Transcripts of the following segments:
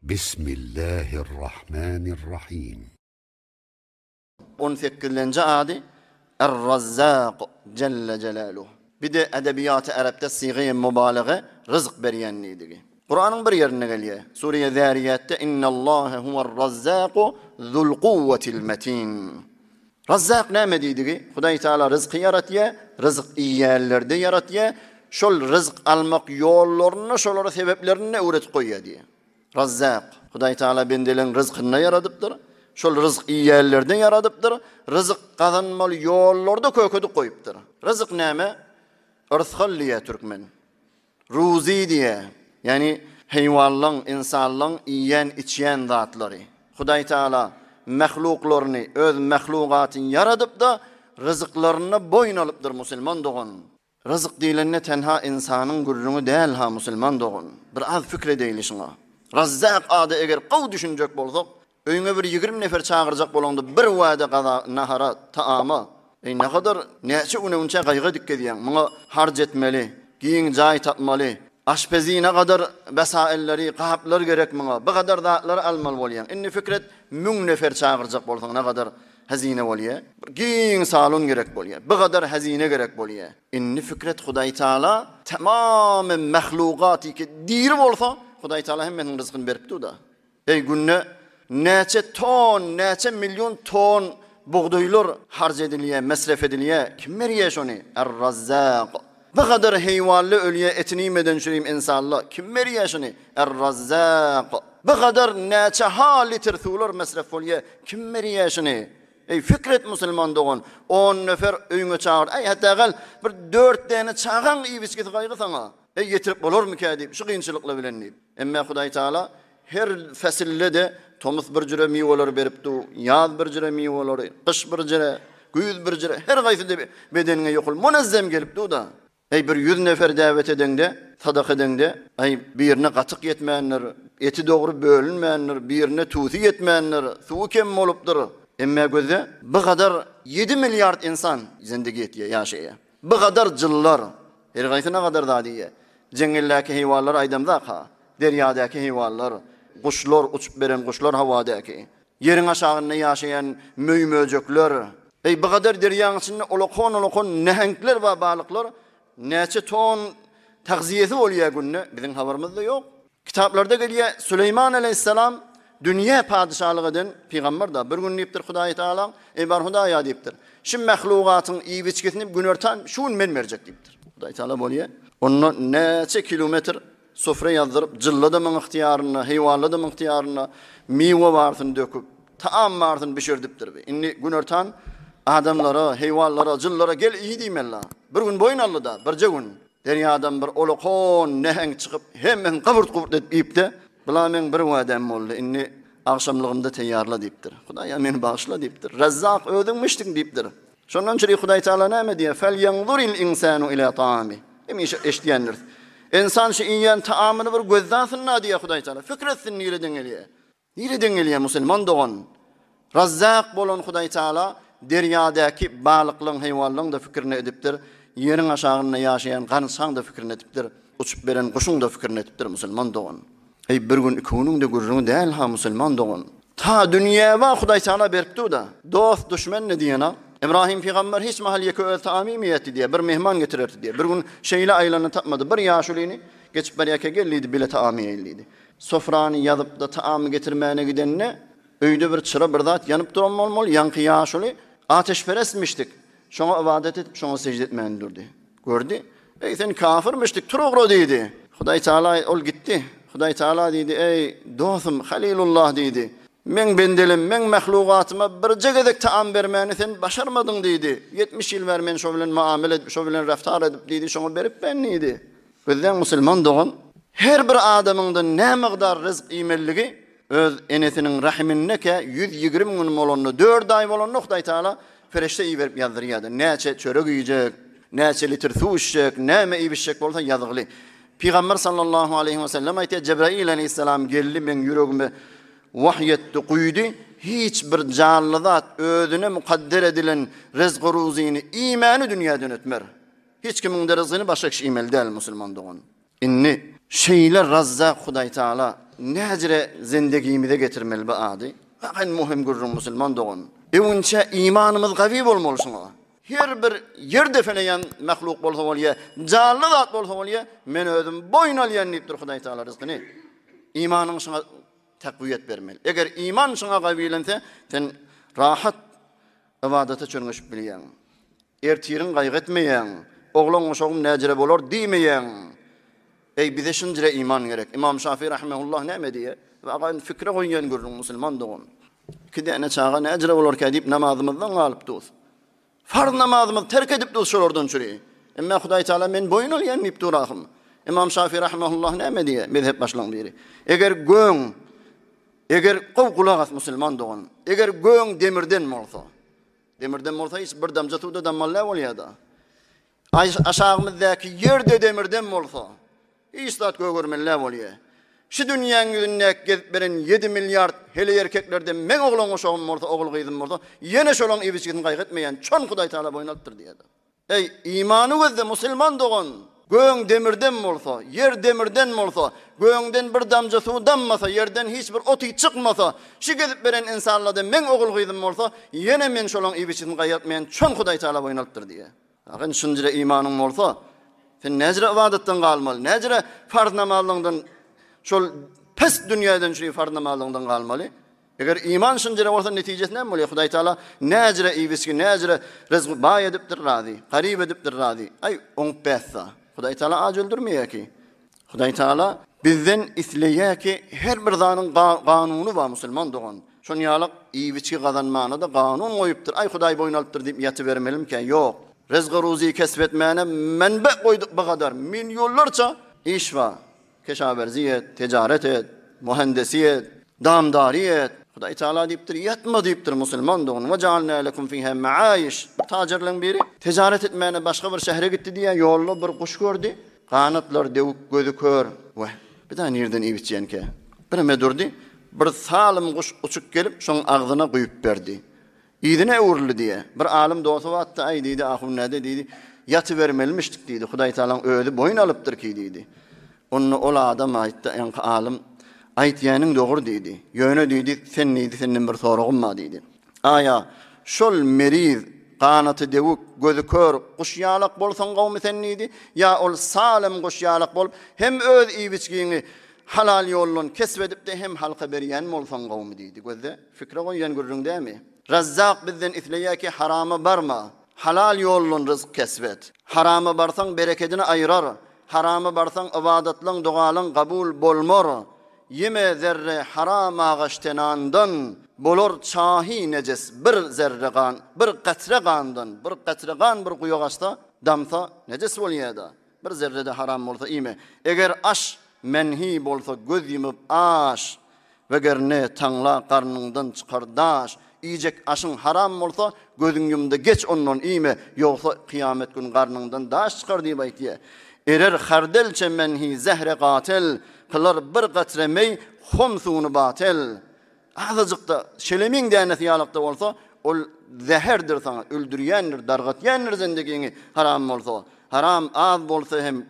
Bismillahirrahmanirrahim. 18. adi Er-Razzaq Celle Celaluhu. Bir de edebiyatı Arap'ta siğe-i mübalağe rızık beriyenliği. Kur'an'ın bir yerine geliyor. Sure-i Zariyat'ta innallâhe huver-razzâku zul kuvvetil metin. Razzaq ne mediydi? Hudaý Taala rızkı yaratıyor, rızık iyi yerlerde yaratıyor. Şol rızık almak yollarını, şolara sebeplerini öğret koyuyor diye. Razzaq, Hudaý Taala bendelerin rızkını yaratıptır. Şol rızık iyi yerlerden yaratıptır. Rızık kazanmalı yollarda köködük koyuptur. Rızık näme? Irzhalliye Türkmen. Ruzi diye. Yani hayvanlan, insanlan yiyen, içyen zatları. Hudaý Taala mahluklarını, öz mahlukatın yaratıp da rızıklarını boyun alıptır Müslüman doğun. Rızık diýilende tenha insanın gurrunu değil ha Müslüman doğun. Bir az fikre deyilişine. Razzaq adı eger qaw düşünjek bolsak, öýüňe bir 20 nefer çağırjak bolanda bir wada gaza nahara taama. Ne kadar näçe ununça gaýga dikkedýän, muňa harc etmeli, giň jaý tapmaly, aşpezi ne kadar vesailleri, gaplar gerek muňa, bu kadar zatlar almaly bolýan. Inni fikret 1000 nefer çağırjak bolsaň ne kadar hazine bolýar. Giň salon gerek bolýar. Bu kadar hazine gerek bolýar. Inni fikret Hudaý Taala tamamen mahlugaty ki diri bolsa, Hudaý Taala hemmenin rızkyny beripdi da. Ey günne näçe ton, näçe milyon ton buğdaylar harc edilýär, mesref edilýär. Kim berýär şonu? Er-Razzaq. Bu kadar heywanly ölýe etini yemeden şurym insanlar. Kim berýär şonu? Er-Razzaq. Bu kadar näçe ha litr sular mesref bolýar. Kim berýär şonu? Ey fikret Müslüman doğun. 10 nefer öýüňe çağır. Ey hatta gal bir 4 tane çağan iýbiçki gaýgy saňa. Ey getirip bolarmy ki diýip şu kynçylykla bilen diýip. Emma Hudaý Taala her fasille de tomuz bir jüre miweler beripdi, ýaz bir jüre miweler, kış bir jüre, güýüz bir jüre, her gaýsy de bedeniňe ýokul munazzam gelipdi da. Ey bir 100 nefer davet edende, sadaka edende, ey birine gatyk yetmeýänler, eti dogry bölünmeýänler, birine tuzy yetmeýänler, suw kem bolupdyr. Emma gözde bu kadar 7 milyard insan zindigi etýär, ýaşaýar. Bu kadar jyllar, her gaýsy ne kadar da diýär. Jengilläki heywanlar aýdamda ha, deryadaky heywanlar, kuşlar, uçup beren kuşlar havadaky. Yerin aşağında ýaşaýan möýmöjekler. Ey bu kadar derýanyň içinde olakon nähenkler we balyklar näçe ton tagziyesi bolýar günne biziň habarymyzda ýok. Kitaplarda gelýär Süleyman aleyhisselam dünya padişahlygydan peýgamber da bir gün diýipdir Hudaý Taala, ey bar Hudaýa diýipdir. Şu mahlugatyň iý biçkesini günörtan şuň men berjek diýipdir. Hudaý Taala bolýar. Onu näçe kilometr sofra ýazdyryp, jylladymyň ihtiýaryna, heýwanladymyň ihtiýaryna miwe barsyny döküp, taam barsyny bişirdipdir. Inni günörtan adamlara, heýwanlara, jyllara gel iyi diýmella. Bir gün boyun aldyda, birje gün derýadan bir olakon näheng çykyp, hemen gyburt edip ýipdi. Bula men bir wadam boldy. Inni akşamlygymda teýýarla diýipdir. Hudaýa meni bagyşla diýipdir. Razzaq ödüňmişdiň diýipdir. Şondan çyry Hudaý Taala näme diýär? Fel yanzuril insanu ila taami. Emiş eşdiýänler. İnsan şu yiyen taamını bir gözdansın na diye Hudaý Taala. Fikretsin nireden gelýär. Nireden gelýär Müslüman doğan. Razzaq bolan Hudaý Taala deryadaky balyklaryň, heýwanlaryň da fikirini edipdir. Yerin aşağında ýaşaýan gansaň da fikirini edipdir. Uçup beren guşuň da fikirini edipdir Müslüman doğan. Ey bir gün ikiniň de gurrunu däl ha Müslüman doğan. Ta dünýä we Hudaý Taala beripdi da. Dost düşmen ne diýene? İbrahim peygamber hiç mahal yeke öl taamimiyeti diye bir mehman getirirdi diye. Bir gün şeyle aylanı tapmadı. Bir yaşulini geçip bir yeke gelliydi bile taamiyeliydi. Sofranı yazıp da taamı getirmeyene gidenine öýde bir çıra bir zat yanıp duranmal yankı yaşuli ateşperestmiştik. Şoňa ibadet edip şoňa secde etmeýän durdy. Gördü. Ey sen kafirmiştik turugro diýdi. Hudaý Taala ol gitdi. Hudaý Taala diýdi ey dostum Halilullah diýdi. Men bendelim, men mahlugatyma bir jegedek taam bermäni sen başarmadyň diýdi. 70 ýyl bermen şo bilen muamele edip, şo bilen raftar edip diýdi, şoňa berip ben diýdi. Bizden Müslüman doğan her bir adamyňda ne miqdar rızk iýmelligi öz enesiniň rahimindeke 120 gün bolandy, 4 ay bolandy Hudaý Taala ferişte iý berip ýazdyrýardy. Näçe çörek ýyjek, näçe litr suw içjek, näme iýbişjek bolsa ýazgly. Peygamber sallallahu aleyhi ve sellem aýtdy Cebrail aleyhisselam geldi men ýüregime vahyetdi quýdy. Hiç bir canlı zat özüne mukadder edilen rızk ruzini imanı dünýäden ötmer. Hiç kimiň de rızkyny başga kişi iýmeli däl Müslüman doğan. Inni şeyler Razzaq Hudaý Taala necre zindegimize getirmeli bu ady. En muhim gurrun musulman doğun. Evinçe imanımız gavi bolmaly şoňa. Her bir yerde feleyen mahluk bolsa bolýa, canly zat bolsa bolýa, men özüm boyun alýan diýipdir Hudaý Taala rızkyny. İmanyň şoňa takwiýet bermeli. Eger iman şoňa gawilense, sen rahat ibadata çöňüşip bilýän. Ertirin gaýgatmaýan, oglan oşagym näjere bolar diýmeýän. Ey bize şunjire iman gerek. İmam Şafii rahimehullah näme diýe? Ve agan fikre goýan görüň musulman doğun. Kide ene çağa näjere bolar ki diýip namazymyzdan galyp dur. Farz namazymyzy terk edip dur şolardan çüri. Emma Hudaý Taala men boyun alýan diýip durahym. İmam Şafii rahimehullah näme diýe? Mezhep başlaň biri. Eger gow gulagat musulman doğun. Eger göň demirden bolsa. Demirden bolsa hiç bir damja tuda dammalla bolýar. Aşağımızdaki yerde demirden bolsa. İstat gögörmelle bolýar. Şu dünýäň ýüzünde gezip beren 7 milyar hele erkeklerden men oglan oşagym bolsa, ogul gyzym bolsa, ýene şolaň ibisini gaýgatmaýan çon Hudaý Taala boýnalypdyr diýdi. Ey imany gözde musulman dogan, göň demirden bolsa, yer demirden bolsa, göňden bir damja suw dammasa, yerden hiç bir oty çykmasa, şu gezip beren insanlardan men ogul gyzym bolsa, ýene men şolaň ibisini gaýgatmaýan çon Hudaý Taala boýnalypdyr diýdi. Agyn şunjire imanyň bolsa, sen näjere ibadatdan galmaly, näjere farz namazyňdan şol pes dünýäden şu farz namazyňdan galmaly. Eger iman şunjire bolsa netijesinde näme bolýar? Hudaý Taala näjere iwiski, näjere rızky baý edipdir razy, garyb edipdir razy. Ay oň pessa. Hudaý Taala aj öldürmeýär ki. Hudaý Taala bizden isleýär ki her bir zanyň ganuny bar musulman dogan. Şoň ýalyk iwiski gazanmagyna da ganun goýupdyr. Ay Hudaý boýnalypdyr diýip ýaty bermelim ki, ýok. Rızgı ruzi kesbetmeyene menbe koyduk bu kadar. Milyonlarca iş var. Keşaverziyet, ticaret et, mühendisiyet, damdariyet. Hudaý Taala diýipdir, yatma diýipdir musulman doğun. Ve cealna lekum fiha ma'ayiş. Tacirlerin biri ticaret etmeyene başka bir şehre gitti diye yollu bir kuş gördü. Kanatlar devuk gözü kör. Bir tane yerden ibitçiyen ki. Birime durdu. Bir salim kuş uçup gelip şonun ağzına koyup verdi. İdine uğurlu diye. Bir alim dostu vattı, ay dedi, ahun nede dedi. Yatı vermelmiştik dedi. Hudaý Taala öyle boyun alıptır ki dedi. Onu ola adam aytti, yani alim aytýanyň dogry dedi. Yöne dedi, sen neydi, senden bir soragym ma dedi. Aya, şol meriz, kanatı devuk, gözü kör, kuş ýalak bolsaň gowmy sen neydi? Ya ol salim kuş ýalak bolup, hem öz iwiçgiňi halal ýollan kesbedip de hem halka berýän bolsaň gowmy dedi. Gözde fikre goýan görüň dämi? Razzaq bizden isleýär ki harama barma. Halal ýollan rızk kesbet. Harama barsaň bereketini aýrar. Harama barsaň ibadatlaň, dugalyň kabul bolmar. Yeme zerre haram ağaçtenandan bolor çahi neces bir zerre gan, bir qatre gandan, bir qatre gan bir quyoğaçta damsa neces bolýar. Bir zerrede haram bolsa ime. Eger aş menhi bolsa göz yumyp aş ve gerne taňla garnyňdan çykardaş. İyicek aşın haram bolsa gözüň yumda geç ondan ime, ýogsa kıyamet gün garnyňdan daş çykar diýip aýtdy. Erer hardelçe menhi zehre qatil, kılar bir qatre mey humsunu batil. Azyjykda şelemiň dänesi ýalykda bolsa, ol zeherdir sana, öldürýändir, dargatýändir zendegiňi haram bolsa. Haram az bolsa hem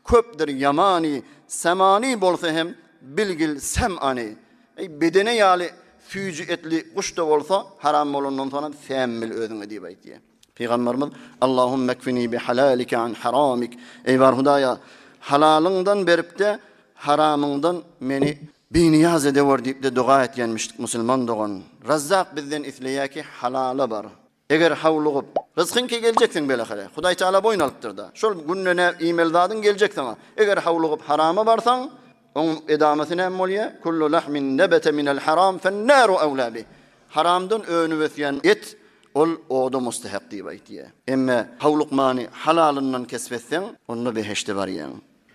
köpdir yamani, semani bolsa hem bilgil semani. Bedene ýaly füýji etli kuş da bolsa haram bolandan sonra semmil özüňe diýip aýtdy. Peygamberimiz Allahumme ekfini bi halalika an haramik. Ey bar Hudaýa, halalyňdan berip de haramyňdan meni biniyaz edewar diýip de dua etýänmişdik musulman dogan. Razzaq bizden isleýär ki halala bar. Eger hawlugyp rızkynka geljeksiň belahare. Hudaý Taala boýnalypdyr da. Şol günnene email zadyn geljek sana. Eger hawlugyp harama barsaň, on edamasine molye kullu lahmin nabata min al haram fan-naru awla bi. Haramdan önü wesýän et ol oda mustahak diýip aýtdy. Emme hawlukmany halalyndan kesbetseň, onu beheşte barýan.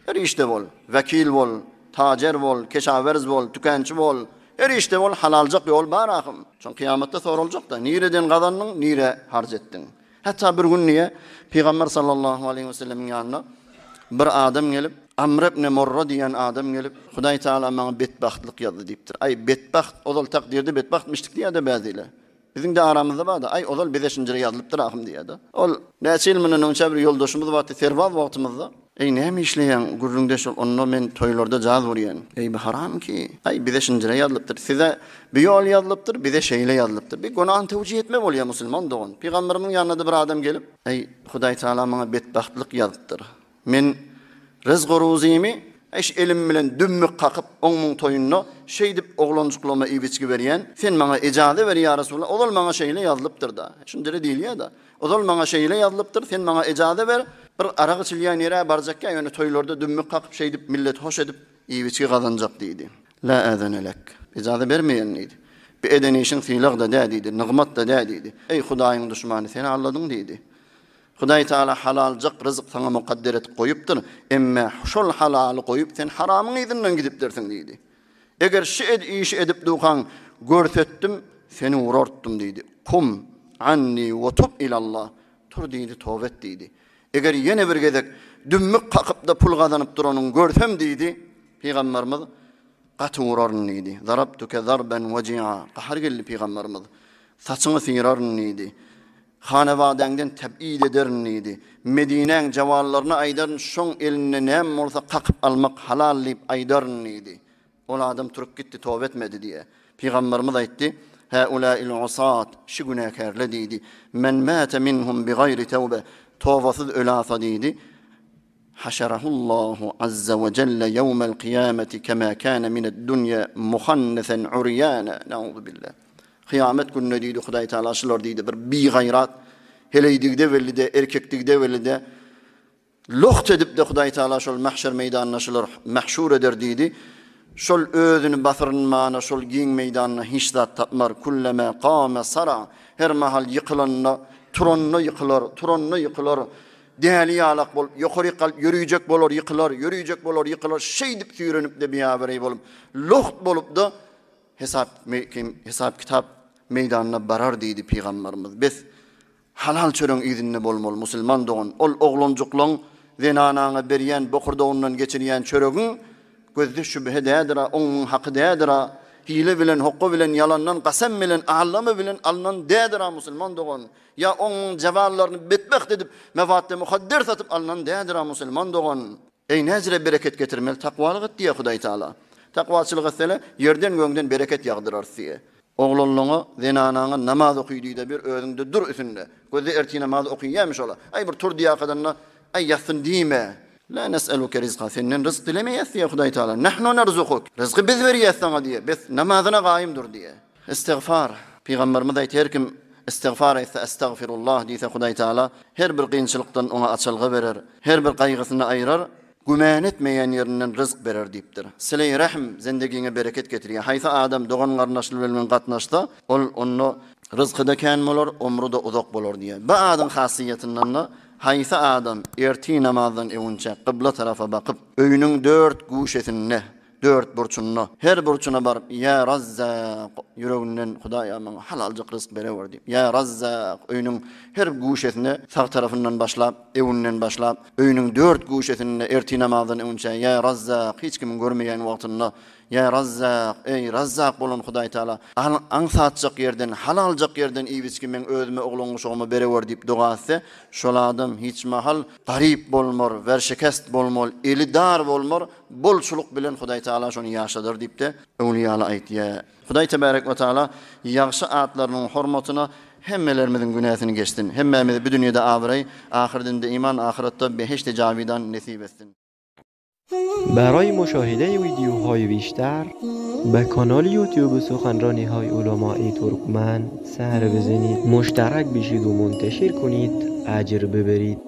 Her işte bol, vekil bol, tajer bol, keşaverz bol, tükençi bol. Her işte bol halaljak ýol bar ahym. Şoň kıyamatda soraljak da, nireden gazandyň, nire harj etdiň. Hatta bir gün niye Peygamber sallallahu aleyhi ve sellem'in ýanyna bir adam gelip Amr ibn Murra diýen adam gelip Hudaý Taala maňa betbahtlyk ýazdy diýipdir. Ay betbaht ozal takdirde betbahtmyşdyk diýýär bäziler. Bizim de aramızda var da ay ozal 5-nji ýazylypdyr ahym diýýär. Ol näçe ýyl menen öňçe bir ýoldaşymyz bardy Serwaz wagtymyzda. Ey näme işleýän gurrunde şol onno men toýlarda jaz bolýan. Ey bu haram ki. Ay bize şinjire ýazylypdyr. Size bir ýol ýazylypdyr, bize şeýle ýazylypdyr. Bir gunahy tewjih etme bolýar musulman dogan. Peýgamberimiň ýanyna bir adam gelip, "Ey Hudaý Taala maňa betbahtlyk ýazypdyr. Men rızq ruzymy eş elim bilen dümmük kakıp oňmuň toýunyna şey dip oglanjyklama iýbiçki berýän. Sen maňa ejaze ber ya Rasulullah. Odal maňa şeýle ýazylypdyr da. Şundary diýilýär da. Odal maňa şeýle ýazylypdyr. Sen maňa ejaze ber. Bir araq içilýän ýere barjakka ýöne toýlarda dümmük kakıp şey dip millet hoş edip iýbiçki gazanjak diýdi. La azana lak. Ejaze bermeýän diýdi. Bir edeni işin fiýlag da diýdi, nygmat da diýdi. Ey Hudaýyň düşmany seni alladyň diýdi. Hudaý Taala halalcık rızık sana mukadder etip koyupdyr. Emme şol halaly koyup sen haramyň izinden gidip dersin diýdi. Eger şu iş edip dukan görsetdim seni urartdım diýdi. Kum anni ve tub ilallah. Tur diýdi, towbet diýdi. Eger ýene bir gezek dümmük kakıp da pul gazanyp duranyň görsem diýdi. Peýgamberimiz gaty uraryn diýdi. Zarabtuke zarban waji'a. Qahar geldi peýgamberimiz. Saçyňy sıyıraryn diýdi. Hanewadaňdan teb'id ederin idi. Medineň jawallarına aýdaryn şoň eline näme bolsa kakıp almak halal diýip aýdaryn idi. Ol adam turup gitdi, towbe etmedi diye. Peýgamberimiz aýtdy: "Haula'il usat, şu günahkarlar diýdi. Men mata minhum bighayri tawba, tawbasyz ölasa diýdi. Haşarahullahu azza we jalla yawmal kıyameti kema kana min ad-dunya muhannasan uryana." Nauzu billah. Kıyamet gününe diýdi Hudaý Taala şular diýdi bir bi gayrat heleydigde welide erkekdigde welide loht edip de Hudaý Taala şol mahşer meýdanyna şular mahşur eder diýdi. Şol özüni basyrynmana şol giň meýdanyna hiç zat tapmar kullama qama sara her mahal ýykylanna turanna ýykylar däli ýalak bolup ýokary galyp ýürüjek bolar ýykylar şey dip süýrenip de biýabary bolup loht bolup da hesap kitap meydanına barar diýdi Peýgamberimiz. Biz halal çörüň izinne bolmaly musulman dogan. Ol oglanjyklaň zenanaňa berýän bokurdağından geçirýän çörügiň gözde şübhe dädir, oňyň haky dädir. Hile bilen, hokku bilen, yalandan, qasam bilen, ahlama bilen alınan dädir musulman dogan. Ya oňyň jawallaryny betbeht edip mefatde muhadder satyp alınan dädir musulman dogan. Ey näzire bereket getirmeli takwalyk et diýär Hudaý Taala. Takwaçylyk etsele yerden göňden bereket ýagdyrar siýe. Oglanlaňa, zenanaňa namaz okuýdy bir özüňde dur üstünde. Gözde erti namaz okuýýarmyş ola. Ay bir tur diýakadanna ay ýatsyn diýme. La nes'aluke rizqa. Senden rızk dilemeýäs diýär Hudaý Taala. Nahnu narzukuk. Rızky biz berýäs sana diýär. Biz namazyna gaýymdyr diýär. Istigfar. Peýgamberimiz aýtdy her kim istigfar etse estağfirullah diýse Hudaý Taala her bir kynçylykdan ona açylgy berer. Her bir gaýgysyny aýrar. Güman etmeýän ýerinden rızk berer diýipdir. Sile-i rahm zendegiňe bereket getirýär. Haýsa adam dogan garnaşly bilen gatnaşda, ol onu rızkyda kän bolar, umruda uzak bolar diýär. Bu adam hasyýetinden haýsa adam erti namazdan ewünçe kıbla tarafa bakyp, öýüniň 4 guşesine, 4 burçuna, her burçuna barıp ya Razzaq yüreginden Hudaýa maňa halaljyk rızk berewer diýip. Ya Razzaq öýüniň her guşesine sağ tarafından başlap, ewünden başlap, öýüniň 4 guşesine erti namazdan ewünçe ya Razzaq hiç kimin görmeýän wagtynda ya Razzaq, ey Razzaq bolan Hudaý Taala aňsatjak yerden, halaljak yerden iýbiçki men özüme oglangyşymy berewer diýip duga etse, şol adam hiç mahal garip bolmar, werşekest bolmar, eli dar bolmar, bolçuluk bilen Hudaý Taala şonu ýaşadyr diýip de öwliýalar aýtýar. Hudaý Tebarek we Taala ýagşy atlarynyň hormatyna hemmelerimiziň günäsini geçsin. Hemmemiz bu dünýede abiray, ahirinde iman, ahiretde beheşt jawidan nesip etsin. برای مشاهده ویدیوهای بیشتر به کانال یوتیوب سخنرانی های علماء ترکمن سر بزنید، مشترک بشید و منتشر کنید، اجر ببرید.